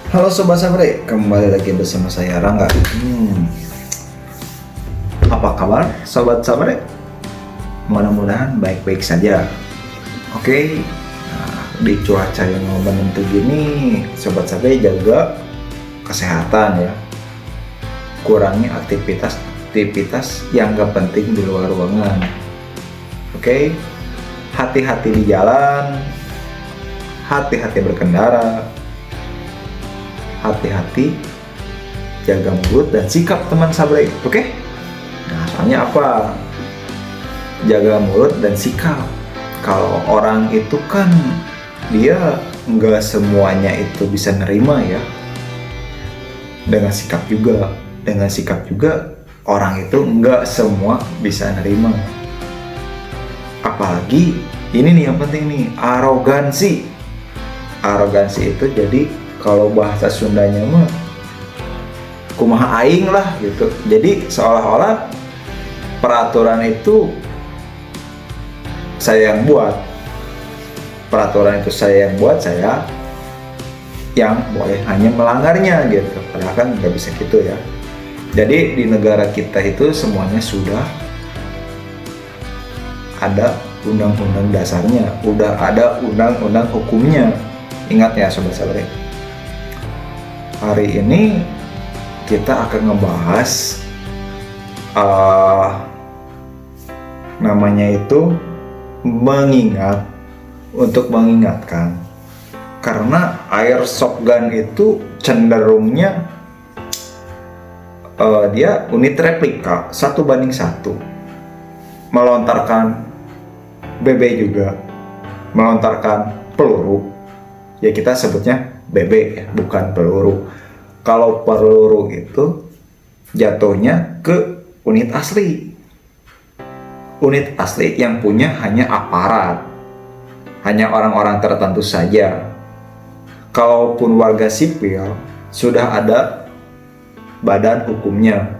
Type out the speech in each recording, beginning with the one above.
Halo Sobat Sabre, kembali lagi bersama saya Rangga. Apa kabar Sobat Sabre? Mudah-mudahan baik-baik saja. Oke, di cuaca yang menentu gini, Sobat Sabre jaga kesehatan ya. Kurangi aktivitas yang gak penting di luar ruangan. Oke, hati-hati di jalan, hati-hati berkendara, hati-hati jaga mulut dan sikap teman sabre, oke? Nah, soalnya apa? Jaga mulut dan sikap. Kalau orang itu kan dia nggak semuanya itu bisa nerima ya. Dengan sikap juga orang itu nggak semua bisa nerima. Apalagi ini nih yang penting nih, arogansi. Arogansi itu jadi kalau bahasa Sundanya mah kumaha aing lah gitu. Jadi seolah-olah peraturan itu saya yang buat. Peraturan itu saya yang buat, saya yang boleh hanya melanggarnya gitu. Padahal kan nggak bisa gitu ya. Jadi di negara kita itu semuanya sudah ada undang-undang dasarnya, udah ada undang-undang hukumnya. Ingat ya Sobat Sabre. Hari ini kita akan ngebahas namanya itu mengingatkan, karena airsoft gun itu cenderungnya dia unit replika 1:1, melontarkan BB juga, melontarkan peluru, ya kita sebutnya BB ya, bukan peluru. Kalau peluru itu jatuhnya ke unit asli. Unit asli yang punya hanya aparat, hanya orang-orang tertentu saja. Kalaupun warga sipil, sudah ada badan hukumnya,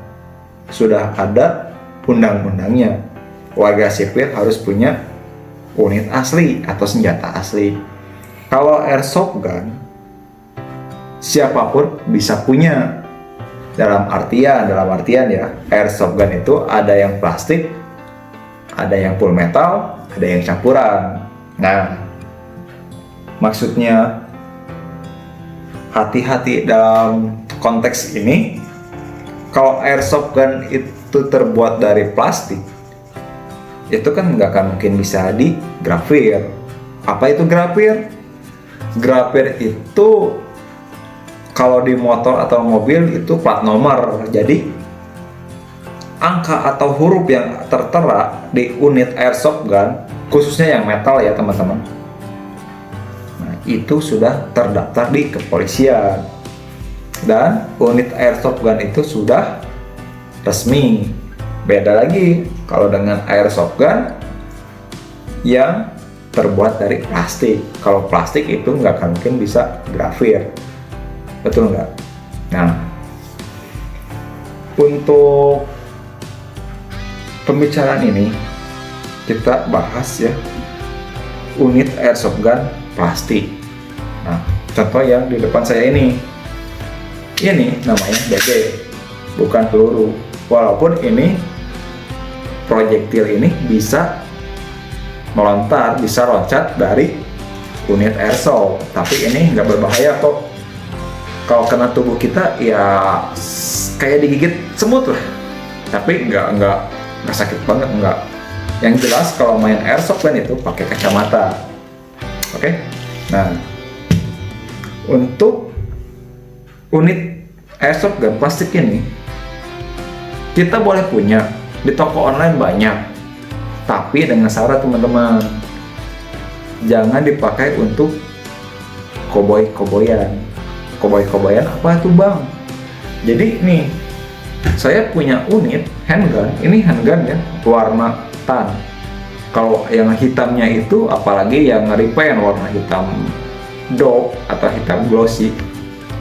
sudah ada undang-undangnya. Warga sipil harus punya unit asli atau senjata asli. Kalau airsoft gun, siapapun bisa punya. Dalam artian ya, airsoft gun itu ada yang plastik, ada yang full metal, ada yang campuran. Nah, maksudnya hati-hati dalam konteks ini. Kalau airsoft gun itu terbuat dari plastik, itu kan nggak akan mungkin bisa digrafir. Apa itu grafir? Grafir itu kalau di motor atau mobil itu plat nomor. Jadi angka atau huruf yang tertera di unit airsoft gun, khususnya yang metal ya teman-teman, nah, itu sudah terdaftar di kepolisian. Dan unit airsoft gun itu sudah resmi. Beda lagi kalau dengan airsoft gun yang terbuat dari plastik. Kalau plastik itu nggak akan mungkin bisa grafir, betul nggak? Nah, untuk pembicaraan ini kita bahas ya unit airsoft gun plastik. Nah, contoh yang di depan saya ini namanya BB, bukan peluru. Walaupun ini proyektil ini bisa melontar, bisa loncat dari unit airsoft, tapi ini nggak berbahaya kok. Kalau kena tubuh kita ya kayak digigit semut lah, tapi nggak sakit banget, nggak. Yang jelas kalau main airsoft gun itu pakai kacamata. Oke? Nah, untuk unit airsoft gun plastik ini kita boleh punya di toko online banyak. Tapi dengan syarat teman-teman, jangan dipakai untuk koboi-koboyan. Koboi-koboyan apa itu bang? Jadi nih, saya punya unit handgun. Ini handgun ya, warna tan. Kalau yang hitamnya itu, apalagi yang repaint warna hitam dope atau hitam glossy,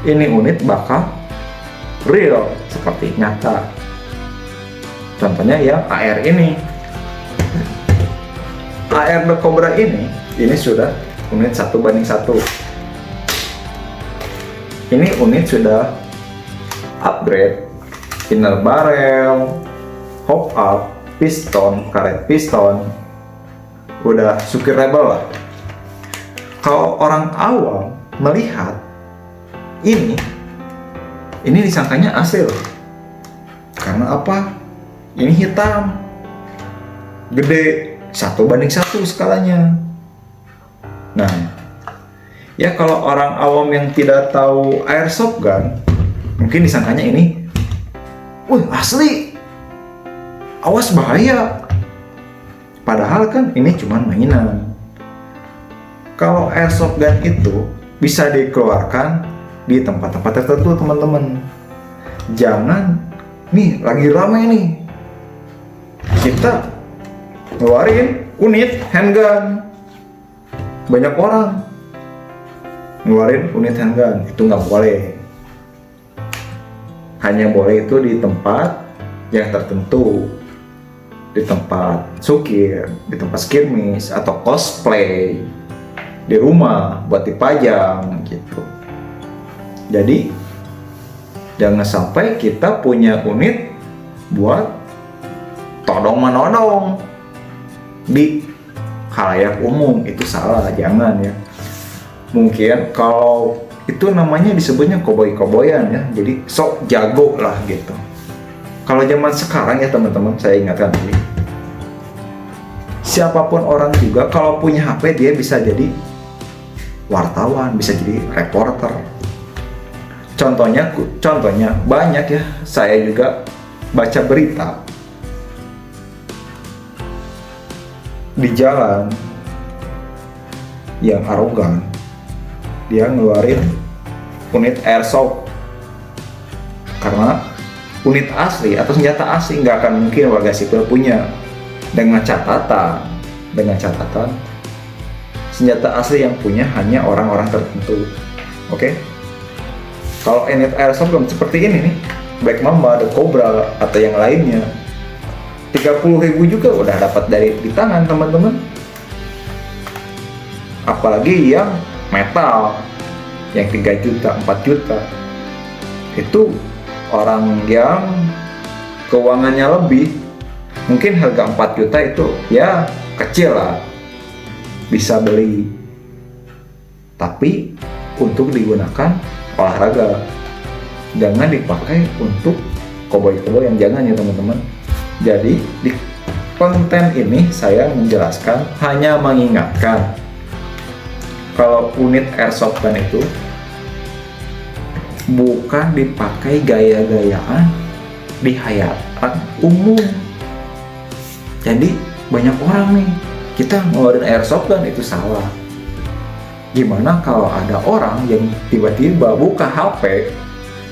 ini unit bakal real seperti nyata. Contohnya yang AR ini. AR The Cobra ini sudah unit 1:1. Ini unit sudah upgrade, inner barrel, hop up, piston, karet piston, udah supir rebel lah. Kalau orang awam melihat ini disangkanya asli loh. Karena apa? Ini hitam, gede, 1:1 skalanya. Nah, ya kalau orang awam yang tidak tahu airsoft gun, mungkin disangkanya ini, wih asli, awas bahaya. Padahal kan ini cuma mainan. Kalau airsoft gun itu bisa dikeluarkan di tempat-tempat tertentu, teman-teman. Jangan, nih lagi ramai nih, kita ngeluarin unit handgun. Banyak orang ngeluarin unit handgun, itu nggak boleh. Hanya boleh itu di tempat yang tertentu, di tempat sukir, di tempat skirmish atau cosplay, di rumah buat dipajang gitu. Jadi jangan sampai kita punya unit buat todong menodong di khalayak umum, itu salah, jangan ya. Mungkin kalau itu namanya disebutnya koboi-koboyan ya, jadi sok jago lah gitu. Kalau zaman sekarang ya teman-teman, saya ingatkan ini, siapapun orang juga kalau punya HP dia bisa jadi wartawan, bisa jadi reporter. Contohnya banyak ya, saya juga baca berita di jalan yang arogan, dia ngeluarin unit airsoft. Karena unit asli atau senjata asli nggak akan mungkin warga sipil punya, dengan catatan senjata asli yang punya hanya orang-orang tertentu. Oke? Kalau unit airsoft seperti ini nih, Black Mamba, The Cobra atau yang lainnya, 30.000 juga udah dapat di tangan teman-teman. Apalagi yang metal yang 3 juta, 4 juta, itu orang yang keuangannya lebih, mungkin harga 4 juta itu ya kecil lah, bisa beli. Tapi untuk digunakan olahraga, jangan dipakai untuk koboi-koboi yang jangan ya teman-teman. Jadi di konten ini saya menjelaskan, hanya mengingatkan kalau unit airsoft gun itu bukan dipakai gaya-gayaan di hayatan umum. Jadi banyak orang nih, kita ngeluarin airsoft gun itu salah. Gimana kalau ada orang yang tiba-tiba buka HP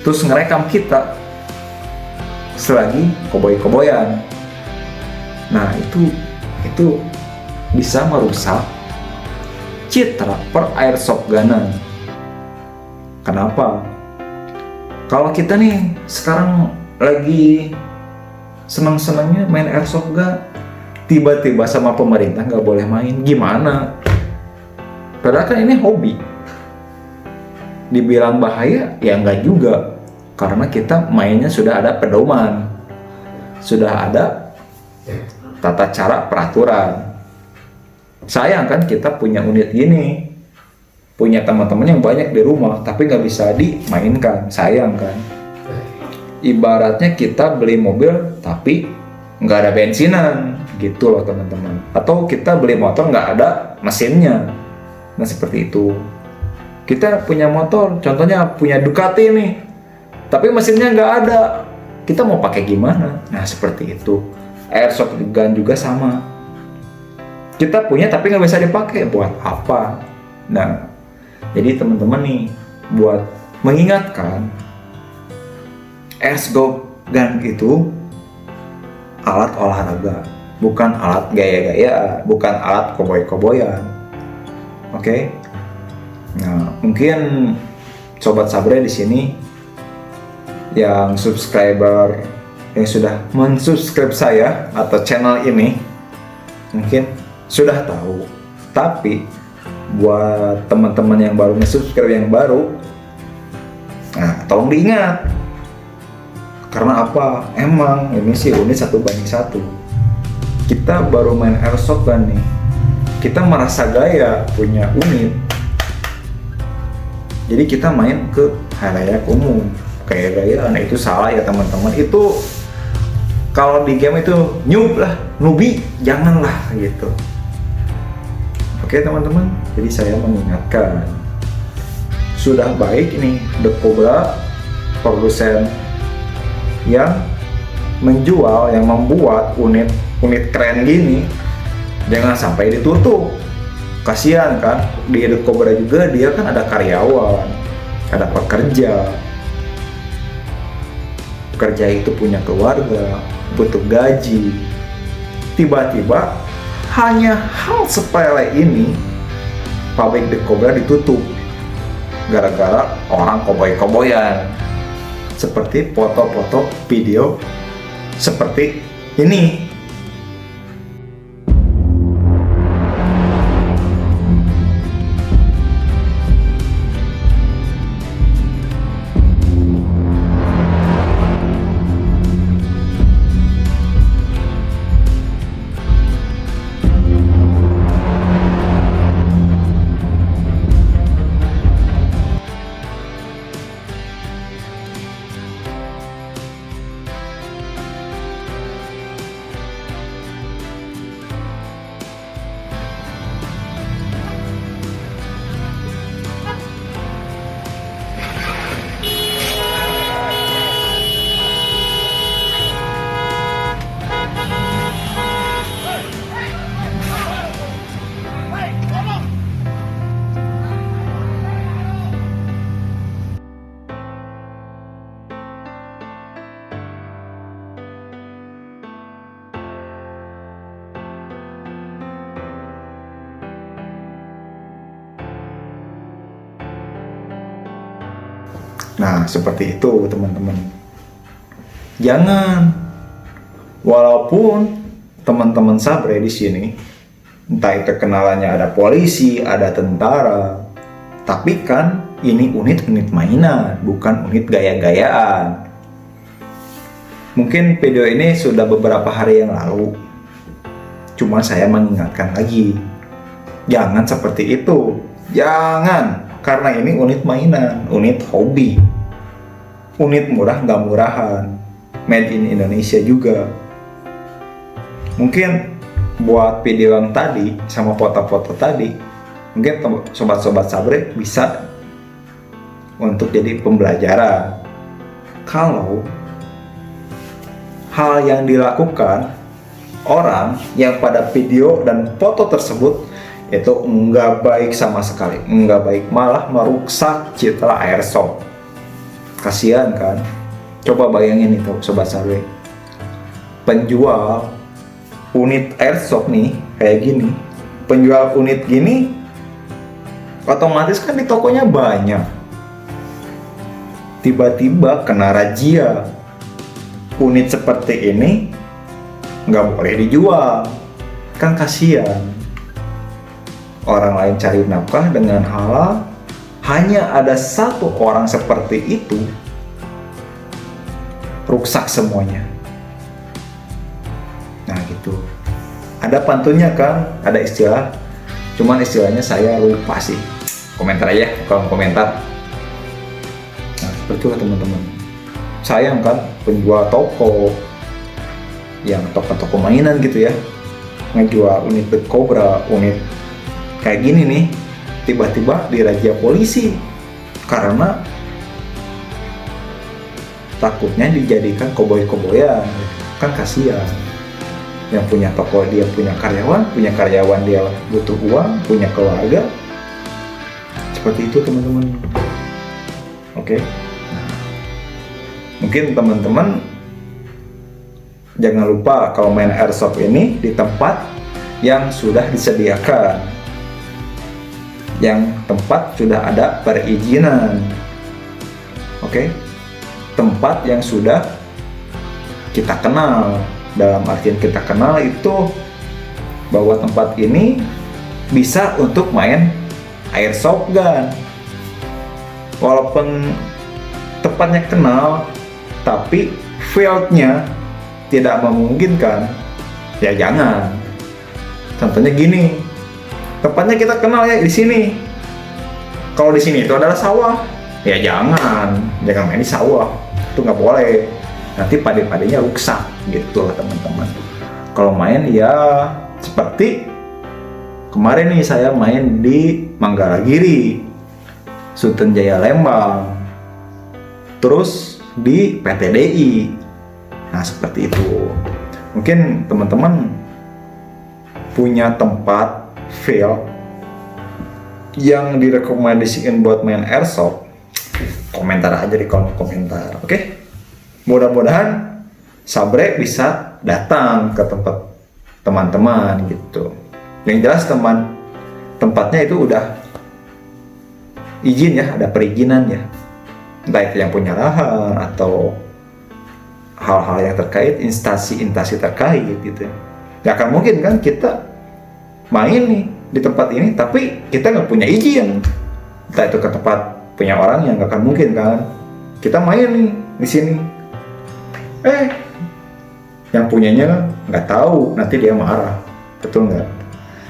terus ngerekam kita selagi koboi-koboyan? Nah itu bisa merusak citra per airsoft gunan. Kenapa? Kalau kita nih sekarang lagi senang-senangnya main airsoft gun, tiba-tiba sama pemerintah nggak boleh main, gimana? Padahal kan ini hobi. Dibilang bahaya ya nggak juga, karena kita mainnya sudah ada pedoman, sudah ada tata cara peraturan. Sayang kan kita punya unit gini, punya teman-teman yang banyak di rumah tapi nggak bisa dimainkan, sayang kan. Ibaratnya kita beli mobil tapi nggak ada bensinan gitu loh teman-teman, atau kita beli motor nggak ada mesinnya. Nah seperti itu, kita punya motor, contohnya punya Ducati nih, tapi mesinnya nggak ada, kita mau pakai gimana? Nah seperti itu, airsoft gun juga sama, kita punya tapi nggak bisa dipakai, buat apa? Nah jadi teman-teman nih, buat mengingatkan, airsoft gun itu alat olahraga, bukan alat gaya-gaya, bukan alat koboi-koboyan. Oke. Nah, mungkin sobat Sabre di sini yang subscriber yang sudah mensubscribe saya atau channel ini mungkin sudah tahu. Tapi buat teman-teman yang baru subscribe, yang baru, Nah, tolong diingat. Karena apa? Emang ini sih unit 1:1. Kita baru main airsoft kan nih. Kita merasa gaya punya unit. Jadi kita main ke halayak umum. Kayak gaya, nah itu salah ya teman-teman. Itu kalau di game itu newbie, janganlah gitu. Oke teman-teman, jadi saya mengingatkan. Sudah baik ini The Cobra, produsen yang menjual, yang membuat unit keren gini, jangan sampai ditutup. Kasihan kan, di The Cobra juga dia kan ada karyawan, ada pekerja. Pekerja itu punya keluarga, butuh gaji. Tiba-tiba hanya hal sepele ini pabrik The Cobra ditutup gara-gara orang koboi-koboyan. Seperti foto-foto video seperti ini. Nah, seperti itu teman-teman. Jangan, walaupun teman-teman Sabre di sini, entah itu kenalannya ada polisi, ada tentara, tapi kan ini unit mainan, bukan unit gaya-gayaan. Mungkin video ini sudah beberapa hari yang lalu, cuma saya mengingatkan lagi, jangan seperti itu, jangan. Karena ini unit mainan, unit hobi, unit murah nggak murahan, made in Indonesia juga. Mungkin buat video yang tadi sama foto-foto tadi, mungkin sobat-sobat Sabre bisa untuk jadi pembelajaran. Kalau hal yang dilakukan orang yang pada video dan foto tersebut itu nggak baik sama sekali, nggak baik, malah merusak citra airsoft. Kasihan kan? Coba bayangin itu sobat Sabre, penjual unit airsoft nih kayak gini, penjual unit gini otomatis kan di tokonya banyak, tiba-tiba kena razia, unit seperti ini nggak boleh dijual, kan kasihan. Orang lain cari nafkah dengan halal, hanya ada satu orang seperti itu, rusak semuanya. Nah gitu. Ada pantunnya kan, ada istilah, cuman istilahnya saya lupa sih. Komentar aja, kolom komentar. Nah seperti itu teman-teman. Sayang kan, penjual toko, yang toko-toko mainan gitu ya, ngejual unit The Cobra, unit kayak gini nih, tiba-tiba dirazia polisi karena takutnya dijadikan koboi-koboyan. Kan kasihan. Yang punya toko dia punya karyawan dia butuh uang, punya keluarga. Seperti itu teman-teman. Oke. Nah, mungkin teman-teman jangan lupa kalau main airsoft ini di tempat yang sudah disediakan, yang tempat sudah ada perizinan. Oke, tempat yang sudah kita kenal. Dalam artian kita kenal itu bahwa tempat ini bisa untuk main airsoft gun. Walaupun tepatnya kenal tapi fieldnya tidak memungkinkan, ya jangan. Contohnya gini, tepatnya kita kenal ya di sini. Kalau di sini itu adalah sawah, ya jangan main di sawah, itu nggak boleh. Nanti pade-padenya rusak gitu lah teman-teman. Kalau main ya seperti kemarin nih saya main di Manggalagiri, Sultan Jaya Lembang, terus di PTDI. Nah seperti itu. Mungkin teman-teman punya tempat field yang direkomendasikan buat main airsoft, komentar aja di kolom komentar, oke? Mudah-mudahan Sabre bisa datang ke tempat teman-teman gitu. Yang jelas tempatnya itu udah izin ya, ada perizinan ya, entah itu yang punya lahan atau hal-hal yang terkait instansi terkait gitu. Gak akan mungkin kan kita main nih di tempat ini tapi kita nggak punya izin, entah itu ke tempat punya orang yang nggak akan mungkin kan. Kita main nih di sini, yang punyanya nggak tahu, nanti dia marah, betul nggak?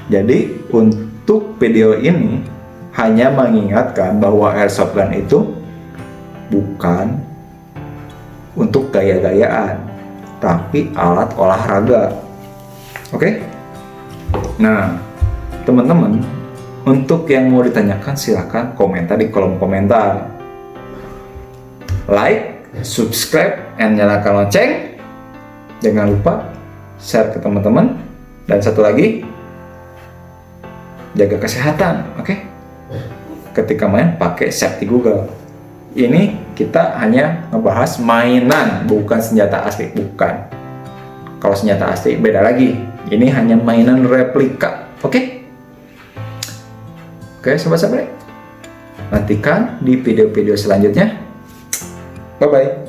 Jadi untuk video ini hanya mengingatkan bahwa airsoft gun itu bukan untuk gaya-gayaan, tapi alat olahraga. Oke? Nah, teman-teman, untuk yang mau ditanyakan silahkan komentar di kolom komentar. Like, subscribe, and nyalakan lonceng. Jangan lupa share ke teman-teman. Dan satu lagi, jaga kesehatan, oke? Ketika main pakai safety Google. Ini kita hanya ngebahas mainan, bukan senjata asli, bukan. Kalau senjata asli beda lagi. Ini hanya mainan replika, oke? Oke, sobat-sobat. Nantikan di video-video selanjutnya. Bye-bye.